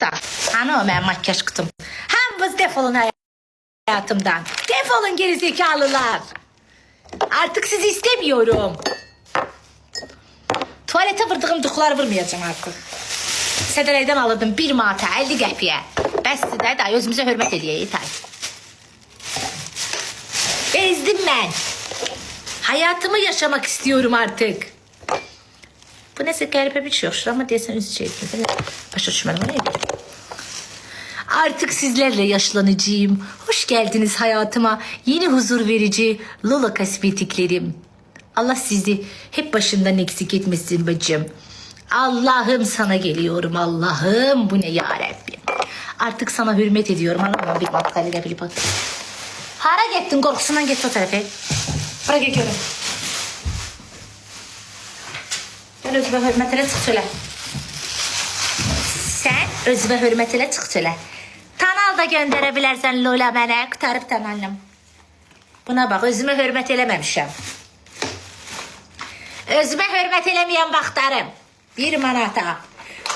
da. Hani o benim makyaj kutum. Hamınız defolun hayatımdan. Defolun gerizekalılar. Artık sizi istemiyorum. Tuvalete vırdığım duxları vurmayacağım artık. Sədələkdən alırdım 1 manata 50 qəpiyə. Bəsdir də, da özümüzə hörmət eləyək, yeter. Bezdim ben. Hayatımı yaşamak istiyorum artık. Bu neyse qəribə bir şey yok. Ama deyəsən üzücəydim. Başa düşmədim, neydi? Artık sizlerle yaşlanacağım. Hoş geldiniz hayatıma. Yeni huzur verici Lola kosmetiklerim. Allah sizi hep başından eksik etmesin bacım. Allah'ım sana geliyorum Allah'ım. Bu ne ya Rabbim. Artık sana hürmet ediyorum. Anlamam bir matkaliyle bir bak. Hara gittin korkusundan git o tarafa. Bırak geçiyorum. Gel özüme hürmet ile çık söyle. Sen özüme hürmet ile çık söyle. Tanal da gönderebilirsen Lola bana. Kurtarıp tanalım. Buna bak özüme hürmet eləməmişəm. Özüme hürmet eləməyən vaxtlarım. 1 manata.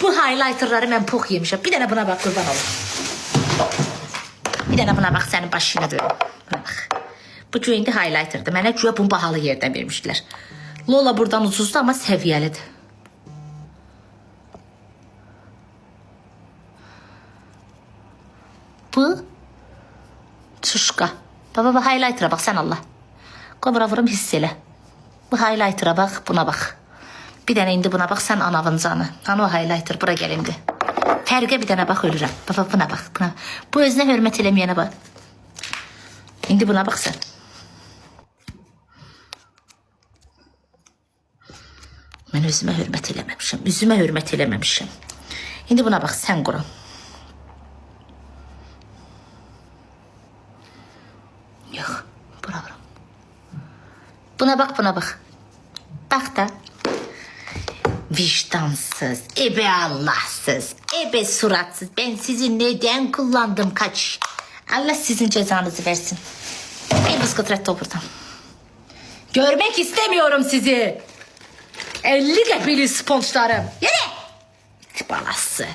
Bu highlighterları ben pox yemişəm. Bir dənə buna bak kurban olun. Bir dənə buna bak senin başına dönüm. Buna bak. Bu güvendi highlighter'dı. Mənə güya bunu bahalı yerdən vermişdilər. Lola buradan ucuzdu ama səviyyəlidir. Bu çuşka. Baba highlighter'a bak sen Allah. Kobra vurum hiss elə. Bu highlighter'a bak, buna bak. Bir dənə indi buna bak, sen anavıncanı. Hani o highlighter, bura gəl indi. Fərqə bir dənə bak, ölürəm. Baba buna bak, buna. Bu özünə hörmət eləməyənə bak. İndi buna bak sen. Mən özümə hörmət eləməmişəm. Üzümə hörmət eləməmişəm. İndi buna bak, sen qurun. Yok, bura vurum. Buna bak, buna bak. Bak da. Vicdansız, ebe Allahsız, ebe suratsız. Ben sizi neden kullandım kaç? Allah sizin cezanızı versin. En bıskıtret buradan. Görmek istemiyorum sizi. 50 qəpikli sponçlarım. Yere. Balası.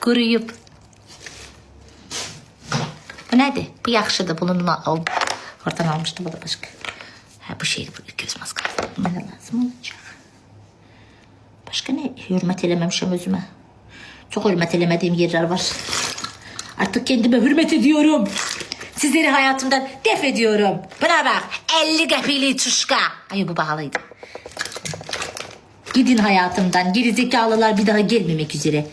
Quruyub. Bu nedir? Bu yaxşıdır. Bunu oradan almışdım. Bu da başka. Ha, bu şey göz maskası. Bana lazım olacak. Başka ne? Hürmet eləməmişəm özüme. Çok hürmet eləmediğim yerler var. Artık kendime hürmet ediyorum. Sizleri hayatımdan def ediyorum. Buna bak. 50 qəpikli çuşka. Ay bu pahalıydı. Gidin hayatımdan. Gerizekalılar bir daha gelmemek üzere.